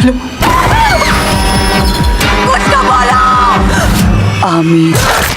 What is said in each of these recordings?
बोलो, कुछ तो बोलो। Aamir.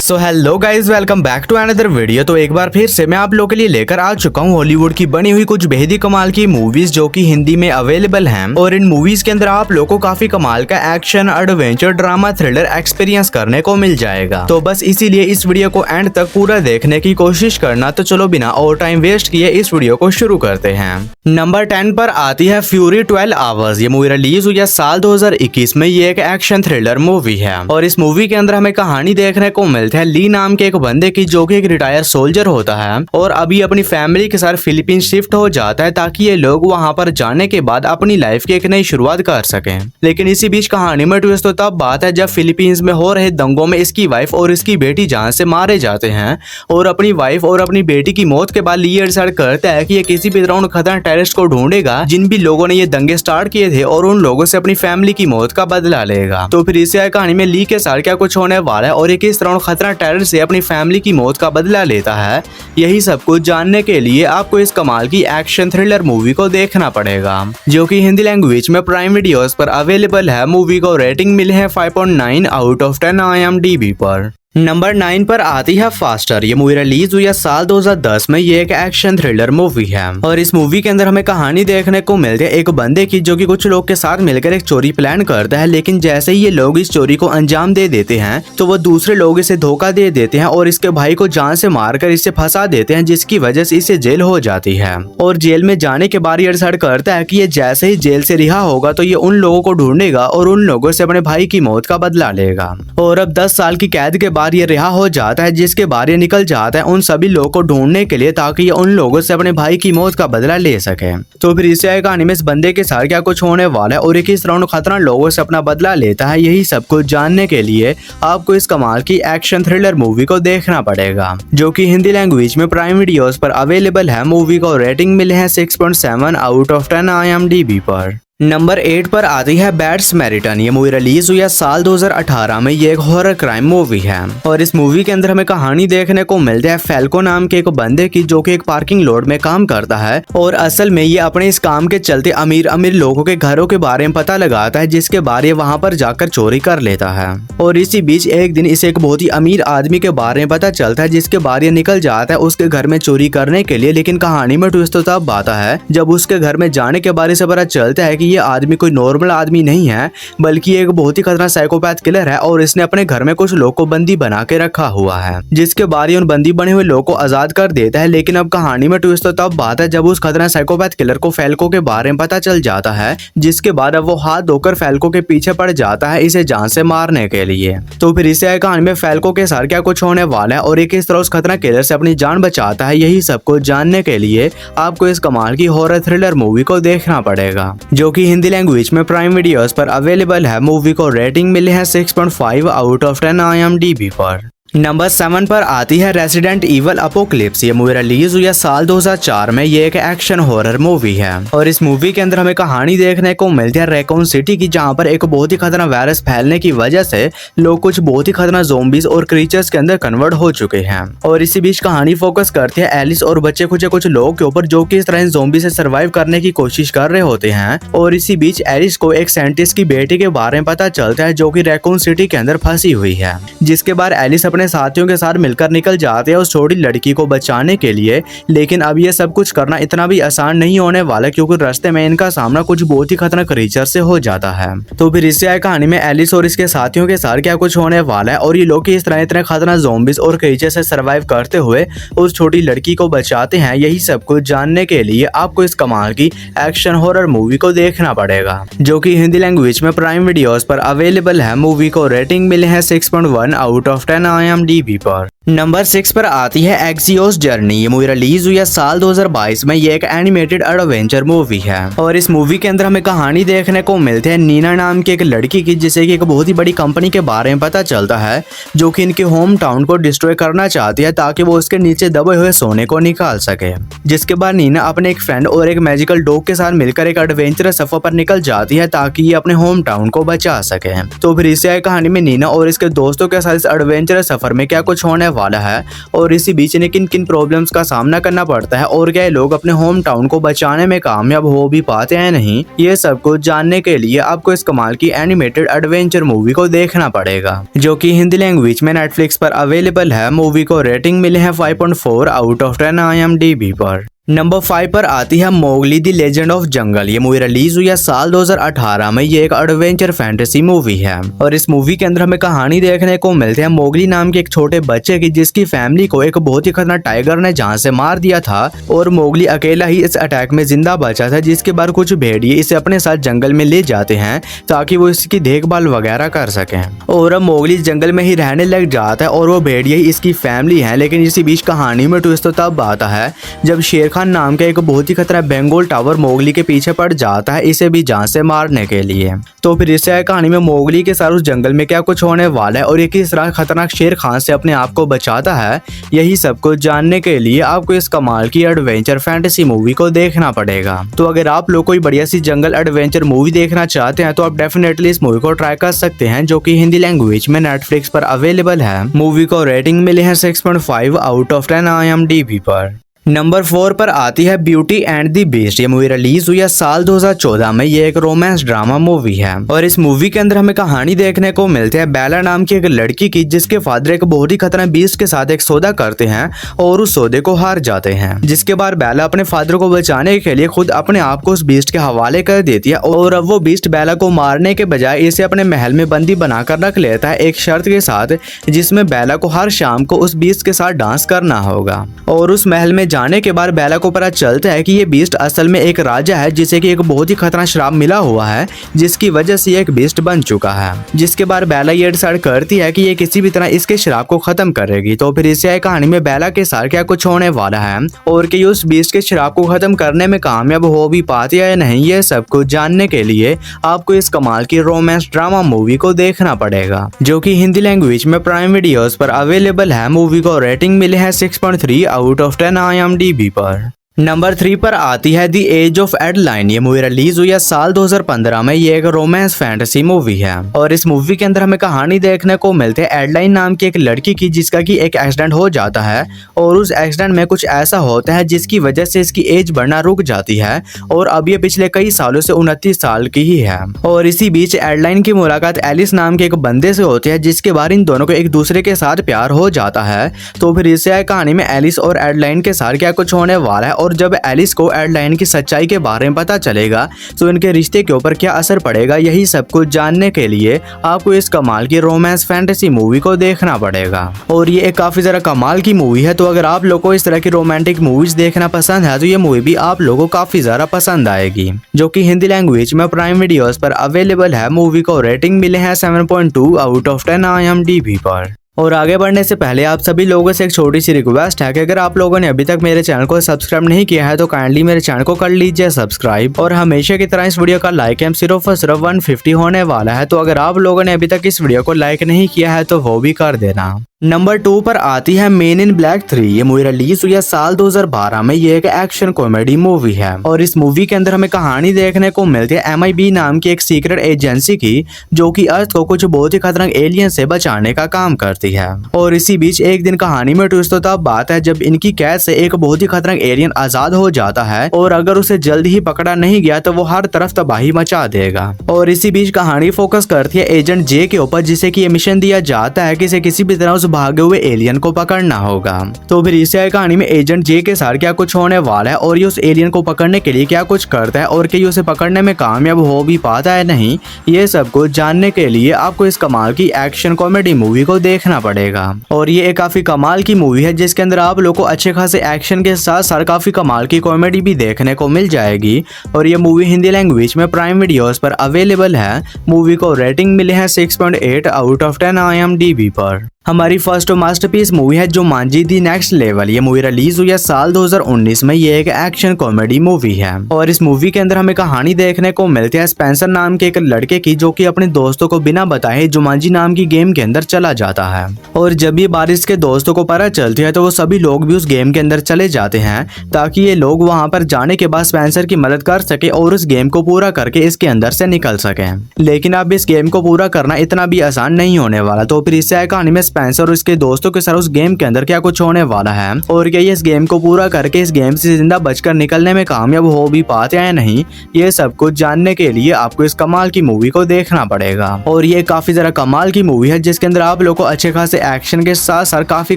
So hello guys, welcome back to another video. तो एक बार फिर से मैं आप लोगों के लिए लेकर आ चुका हूँ हॉलीवुड की बनी हुई कुछ बेहद ही कमाल की मूवीज जो कि हिंदी में अवेलेबल हैं। और इन मूवीज के अंदर आप लोगों को काफी कमाल का action, adventure, drama, thriller experience करने को मिल जाएगा। तो बस इसीलिए इस वीडियो को एंड तक पूरा देखने की कोशिश करना। तो चलो बिना और टाइम वेस्ट किए इस वीडियो को शुरू करते हैं। नंबर 10 पर आती है फ्यूरी 12 आवर्स। ये मूवी रिलीज हुई है साल 2021 में। ये एक एक्शन थ्रिलर मूवी है और इस मूवी के अंदर हमें कहानी देखने को मिलती है ली नाम के एक बंदे की जो कि एक रिटायर सोल्जर होता है और अभी अपनी फैमिली के साथ फिलीपींस शिफ्ट हो जाता है ताकि ये लोग वहां पर जाने के बाद अपनी लाइफ की एक नई शुरुआत कर सकें। लेकिन इसी बीच कहानी में ट्विस्ट तो तब बात है जब फिलीपींस में हो रहे दंगों में इसकी वाइफ और इसकी बेटी जान से मारे जाते हैं और अपनी वाइफ और अपनी बेटी की मौत के बाद ली डिसाइड करता है कि ये किसी भी तरह उन खतरनाक टेररिस्ट को ढूंढेगा जिन भी लोगों ने ये दंगे स्टार्ट किए थे और उन लोगों से अपनी फैमिली की मौत का बदला लेगा। तो फिर इस कहानी में ली के साथ क्या कुछ होने वाला है और ये किस तरह खतरनाक टेरर से अपनी फैमिली की मौत का बदला लेता है, यही सब कुछ जानने के लिए आपको इस कमाल की एक्शन थ्रिलर मूवी को देखना पड़ेगा जो कि हिंदी लैंग्वेज में प्राइम वीडियोस पर अवेलेबल है। मूवी को रेटिंग मिले है 5.9 आउट ऑफ 10 IMDb पर। नंबर 9 पर आती है फास्टर। ये मूवी रिलीज हुई है साल 2010 में। ये एक एक्शन थ्रिलर मूवी है और इस मूवी के अंदर हमें कहानी देखने को मिलती है एक बंदे की जो कि कुछ लोग के साथ मिलकर एक चोरी प्लान करता है। लेकिन जैसे ही ये लोग इस चोरी को अंजाम दे देते हैं तो वो दूसरे लोग इसे धोखा दे देते हैं और इसके भाई को जान से मारकर इसे फंसा देते हैं, जिसकी वजह से इसे जेल हो जाती है। और जेल में जाने के बाद ये डिसाइड करता है कि ये जैसे ही जेल से रिहा होगा तो ये उन लोगों को ढूंढेगा और उन लोगों से अपने भाई की मौत का बदला लेगा। और अब 10 साल की कैद के बाद ये रिहा हो जाता है, जिसके बाद ये निकल जाता है उन सभी लोगों को ढूंढने के लिए ताकि ये उन लोगों से अपने भाई की मौत का बदला ले सके। तो फिर इस कहानी में इस बंदे के साथ क्या कुछ होने वाला है और ये किस तरह खतरनाक लोगों से अपना बदला लेता है, यही सब कुछ जानने के लिए आपको इस कमाल की एक्शन थ्रिलर मूवी को देखना पड़ेगा जो कि हिंदी लैंग्वेज में प्राइम वीडियोस पर अवेलेबल है। मूवी को रेटिंग मिले है 6.7 आउट ऑफ 10 IMDb पर। नंबर 8 पर आती है बैड समैरिटन। ये मूवी रिलीज हुई है साल 2018 में। ये एक हॉरर क्राइम मूवी है और इस मूवी के अंदर हमें कहानी देखने को मिलती है फैल्को नाम के एक बंदे की जो कि एक पार्किंग लॉट में काम करता है और असल में ये अपने इस काम के चलते अमीर अमीर लोगों के घरों के बारे में पता लगाता है, जिसके बाद ये वहां पर जाकर चोरी कर लेता है। और इसी बीच एक दिन इसे एक बहुत ही अमीर आदमी के बारे में पता चलता है, जिसके बाद ये निकल जाता है उसके घर में चोरी करने के लिए। लेकिन कहानी में ट्विस्ट तो तब आता है जब उसके घर में जाने के बाद इसे पता चलता है कि ये आदमी कोई नॉर्मल आदमी नहीं है बल्कि एक बहुत ही खतरनाक साइकोपैथ किलर है और इसने अपने घर में कुछ लोग को बंदी बना के रखा हुआ है, जिसके बाद उन बंदी बने हुए लोगों को आजाद कर देता है। लेकिन अब कहानी में ट्विस्ट तो तब बात है जब उस खतरनाक साइकोपैथ किलर को फैल्को के बारे में पता चल जाता है, जिसके बाद अब वो हाथ धोकर फैल्को के पीछे पड़ जाता है इसे जान से मारने के लिए। तो फिर इस कहानी में फैल्को के साथ क्या कुछ होने वाला है और ये किस तरह उस खतरनाक किलर से अपनी जान बचाता है, यही सब कुछ जानने के लिए आपको इस कमाल की हॉरर थ्रिलर मूवी को देखना पड़ेगा जो कि हिंदी लैंग्वेज में प्राइम वीडियोस पर अवेलेबल है। मूवी को रेटिंग मिले है 6.5 आउट ऑफ 10 IMDb पर। नंबर 7 पर आती है रेसिडेंट इवल अपोक्लिप्स। ये मूवी रिलीज हुई है साल 2004 में। ये एक एक्शन हॉरर मूवी है और इस मूवी के अंदर हमें कहानी देखने को मिलती है रैकून सिटी की, जहां पर एक बहुत ही खतरनाक वायरस फैलने की वजह से लोग कुछ बहुत ही खतरनाक ज़ॉम्बीज और क्रीचर्स के अंदर कन्वर्ट हो चुके हैं। और इसी बीच कहानी फोकस करती है एलिस और बच्चे कुछ लोगों के ऊपर जो कि इस तरह ज़ॉम्बी से सर्वाइव करने की कोशिश कर रहे होते हैं। और इसी बीच एलिस को एक साइंटिस्ट की बेटी के बारे में पता चलता है जो कि रैकून सिटी के अंदर फंसी हुई है, जिसके बाद एलिस अपने साथियों के साथ मिलकर निकल जाते हैं उस छोटी लड़की को बचाने के लिए। लेकिन अब ये सब कुछ करना इतना भी आसान नहीं होने वाला क्योंकि रास्ते में इनका सामना कुछ बहुत ही खतरनाक क्रीचर से हो जाता है। तो फिर इससे कहानी में एलिस और इसके साथियों के साथ क्या कुछ होने वाला है और ये लोग इस तरह इतने खतरनाक ज़ॉम्बीज और क्रीचर से सर्वाइव करते हुए उस छोटी लड़की को बचाते हैं, यही सब कुछ जानने के लिए आपको इस कमाल की एक्शन हॉरर मूवी को देखना पड़ेगा जो कि हिंदी लैंग्वेज में प्राइम वीडियोस पर अवेलेबल है। मूवी को रेटिंग मिले है 6.1 आउट ऑफ 10 IMDb पर। नंबर 6 पर आती है एक्सियोस जर्नी। ये मूवी रिलीज हुई है साल 2022 में। ये एक एनिमेटेड एडवेंचर मूवी है और इस मूवी के अंदर हमें कहानी देखने को मिलती है नीना नाम की एक लड़की की, जिसे कि एक बहुत ही बड़ी कंपनी के बारे में पता चलता है जो कि इनके होम टाउन को डिस्ट्रॉय करना चाहती है ताकि वो उसके नीचे दबे हुए सोने को निकाल सके। जिसके बाद नीना अपने एक फ्रेंड और एक मैजिकल डॉग के साथ मिलकर एक एडवेंचरस सफर पर निकल जाती है ताकि ये अपने होम टाउन को बचा सके। तो फिर इससे कहानी में नीना और इसके दोस्तों के साथ इस एडवेंचरस सफर में क्या कुछ होने वाला है और इसी बीच इन्हें किन किन प्रॉब्लम्स का सामना करना पड़ता है और क्या ये लोग अपने होम टाउन को बचाने में कामयाब हो भी पाते हैं नहीं, ये सब कुछ जानने के लिए आपको इस कमाल की एनिमेटेड एडवेंचर मूवी को देखना पड़ेगा, जो कि हिंदी लैंग्वेज में नेटफ्लिक्स पर अवेलेबल है। मूवी को रेटिंग मिले हैं 5.4 आउट ऑफ 10 IMDb पर। नंबर 5 पर आती है मोगली द लेजेंड ऑफ जंगल। ये मूवी रिलीज हुई है साल 2018 में। ये एक एडवेंचर फैंटेसी मूवी है और इस मूवी के अंदर हमें कहानी देखने को मिलती है मोगली नाम के एक छोटे बच्चे की, जिसकी फैमिली को एक बहुत ही खतरनाक टाइगर ने जान से मार दिया था और मोगली अकेला ही इस अटैक में जिंदा बचा था, जिसके बाद कुछ भेड़िए इसे अपने साथ जंगल में ले जाते हैं ताकि वो इसकी देखभाल वगैरह कर सकें। और अब मोगली जंगल में ही रहने लग जाता है और वो भेड़िए ही इसकी फैमिली है। लेकिन इसी बीच कहानी में ट्विस्ट तो तब आता है जब शेर खान नाम का एक बहुत ही खतरनाक बेंगोल टावर मोगली के पीछे पड़ जाता है, इसे भी जान से मारने के लिए। तो फिर इससे कहानी में मोगली के साथ उस जंगल में क्या कुछ होने वाला है और ये किस तरह खतरनाक शेर खान से अपने आप को बचाता है, यही सब कुछ जानने के लिए आपको इस कमाल की एडवेंचर फैंटेसी मूवी को देखना पड़ेगा। तो अगर आप लोग कोई बढ़िया सी जंगल एडवेंचर मूवी देखना चाहते हैं तो आप डेफिनेटली इस मूवी को ट्राई कर सकते हैं, जो कि हिंदी लैंग्वेज में नेटफ्लिक्स पर अवेलेबल है। मूवी को रेटिंग मिले हैं 6.5 आउट ऑफ 10 IMDb पर। नंबर 4 पर आती है ब्यूटी एंड द बीस्ट। ये मूवी रिलीज हुई है साल 2014 में। ये एक रोमांस ड्रामा मूवी है और इस मूवी के अंदर हमें कहानी देखने को मिलती है बेला नाम की एक लड़की की, जिसके फादर एक बहुत ही खतरनाक बीस्ट के साथ एक सौदा करते हैं और उस सौदे को हार जाते हैं, जिसके बाद बेला अपने फादर को बचाने के लिए खुद अपने आप को उस बीस्ट के हवाले कर देती है और अब वो बीस्ट बेला को मारने के बजाय इसे अपने महल में बंदी बनाकर रख लेता है, एक शर्त के साथ जिसमें बेला को हर शाम को उस बीस्ट के साथ डांस करना होगा। और उस महल में जाने के बाद बेला को पता चलता है कि ये बीस्ट असल में एक राजा है, जिसे कि एक बहुत ही खतरनाक श्राप मिला हुआ है, जिसकी वजह से ये एक बीस्ट बन चुका है। जिसके बाद बेला ये डिसाइड करती है कि ये किसी भी तरह इसके श्राप को खत्म करेगी। तो फिर इसे कहानी में बेला के साथ क्या कुछ होने वाला है और कि उस बीस्ट के श्राप को खत्म करने में कामयाब हो भी पाती है या नहीं, ये सब कुछ जानने के लिए आपको इस कमाल की रोमांस ड्रामा मूवी को देखना पड़ेगा, जो कि हिंदी लैंग्वेज में प्राइम वीडियोस पर अवेलेबल है। मूवी को रेटिंग मिले है 6.3 आउट ऑफ 10 IMDb पर। नंबर 3 पर आती है द एज ऑफ एडलाइन। ये मूवी रिलीज हुई है साल 2015 में। ये एक रोमांस फैंटेसी मूवी है और इस मूवी के अंदर हमें कहानी देखने को मिलती है एडलाइन नाम की एक लड़की की, जिसका कि एक एक्सीडेंट हो जाता है और उस एक्सीडेंट में कुछ ऐसा होता है जिसकी वजह से इसकी एज बढ़ना रुक जाती है और अब ये पिछले कई सालों से 29 साल की ही है। और इसी बीच एडलाइन की मुलाकात एलिस नाम के एक बंदे से होती है, जिसके बाद इन दोनों को एक दूसरे के साथ प्यार हो जाता है। तो फिर इससे कहानी में एलिस और एडलाइन के साथ क्या कुछ होने वाला है और जब एलिस को एडलाइन की सच्चाई के बारे में पता चलेगा तो इनके रिश्ते के ऊपर क्या असर पड़ेगा, यही सब कुछ जानने के लिए आपको इस कमाल की रोमांस फैंटेसी मूवी को देखना पड़ेगा। और ये एक काफी जरा कमाल की मूवी है। तो अगर आप लोगों को इस तरह की रोमांटिक मूवीज देखना पसंद है तो ये मूवी भी आप लोगों को काफी ज्यादा पसंद आएगी, जो कि हिंदी लैंग्वेज में प्राइम वीडियोस पर अवेलेबल है। मूवी को रेटिंग मिले हैं 7.2 आउट ऑफ 10 IMDb पर। और आगे बढ़ने से पहले आप सभी लोगों से एक छोटी सी रिक्वेस्ट है कि अगर आप लोगों ने अभी तक मेरे चैनल को सब्सक्राइब नहीं किया है तो काइंडली मेरे चैनल को कर लीजिए सब्सक्राइब। और हमेशा की तरह इस वीडियो का लाइक एम सिर्फ और सिर्फ 150 होने वाला है। तो अगर आप लोगों ने अभी तक इस वीडियो को लाइक नहीं किया है तो वो भी कर देना। नंबर 2 पर आती है मेन इन ब्लैक 3। ये मूवी रिलीज हुई है साल 2012 में। ये एक एक्शन कॉमेडी मूवी है और इस मूवी के अंदर हमें कहानी देखने को मिलती है MI-B नाम की एक सीक्रेट एजेंसी की, जो कि अर्थ को कुछ बहुत ही खतरनाक एलियन से बचाने का काम करती है। और इसी बीच एक दिन कहानी में ट्विस्ट तो तब बात है जब इनकी कैद से एक बहुत ही खतरनाक एलियन आजाद हो जाता है और अगर उसे जल्द ही पकड़ा नहीं गया तो वो हर तरफ तबाही मचा देगा। और इसी बीच कहानी फोकस करती है एजेंट जे के ऊपर, जिसे कि ये मिशन दिया जाता है कि इसे किसी भी तरह उस भागे हुए एलियन को पकड़ना होगा। तो फिर इस कहानी में एजेंट जे के साथ क्या कुछ होने वाला है और ये उस एलियन को पकड़ने के लिए क्या कुछ करता है और कि उसे पकड़ने में कामयाब हो भी पाता है नहीं, ये सब कुछ जानने के लिए आपको इस कमाल की एक्शन कॉमेडी मूवी को देखना पड़ेगा। और ये एक काफी कमाल की मूवी है जिसके अंदर आप लोग को अच्छे खासे एक्शन के साथ साथ काफी कमाल की कॉमेडी भी देखने को मिल जाएगी। और ये मूवी हिंदी लैंग्वेज में प्राइम वीडियोस पर अवेलेबल है। मूवी को रेटिंग मिले है 6.8 आउट ऑफ 10 IMDb पर। हमारी फर्स्ट मास्टरपीस मूवी है जुमांजी दी नेक्स्ट लेवल। ये मूवी रिलीज हुई है साल 2019 में। ये एक एक्शन कॉमेडी मूवी है और इस मूवी के अंदर हमें कहानी देखने को मिलती है स्पेंसर नाम के एक लड़के की, जो कि अपने दोस्तों को बिना बताए जुमांजी नाम की गेम के अंदर चला जाता है। और जब ये बारिश के दोस्तों को पता चलती है तो वो सभी लोग भी उस गेम के अंदर चले जाते हैं ताकि ये लोग वहां पर जाने के बाद स्पेंसर की मदद कर सके और उस गेम को पूरा करके इसके अंदर से निकल सके। लेकिन अब इस गेम को पूरा करना इतना भी आसान नहीं होने वाला। तो फिर इससे कहानी में स्पेंसर और उसके दोस्तों के साथ उस गेम के अंदर क्या कुछ होने वाला है और क्या ये इस गेम को पूरा करके इस गेम से जिंदा बचकर निकलने में कामयाब हो भी पाते हैं या नहीं, ये सब कुछ जानने के लिए आपको इस कमाल की मूवी को देखना पड़ेगा। और ये काफी जरा कमाल की मूवी है जिसके अंदर आप लोग को अच्छे खासे एक्शन के साथ साथ काफी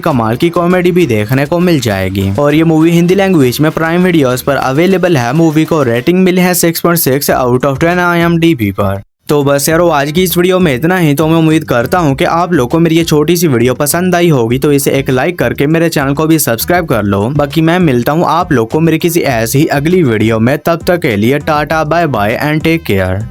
कमाल की कॉमेडी भी देखने को मिल जाएगी। और ये मूवी हिंदी लैंग्वेज में प्राइम वीडियोस पर अवेलेबल है। मूवी को रेटिंग मिली है 6.6 आउट ऑफ 10 IMDb पर। तो बस यारो आज की इस वीडियो में इतना ही। तो मैं उम्मीद करता हूँ कि आप लोग को मेरी ये छोटी सी वीडियो पसंद आई होगी, तो इसे एक लाइक करके मेरे चैनल को भी सब्सक्राइब कर लो। बाकी मैं मिलता हूँ आप लोग को मेरी किसी ऐसी ही अगली वीडियो में, तब तक के लिए tata bye bye and take care.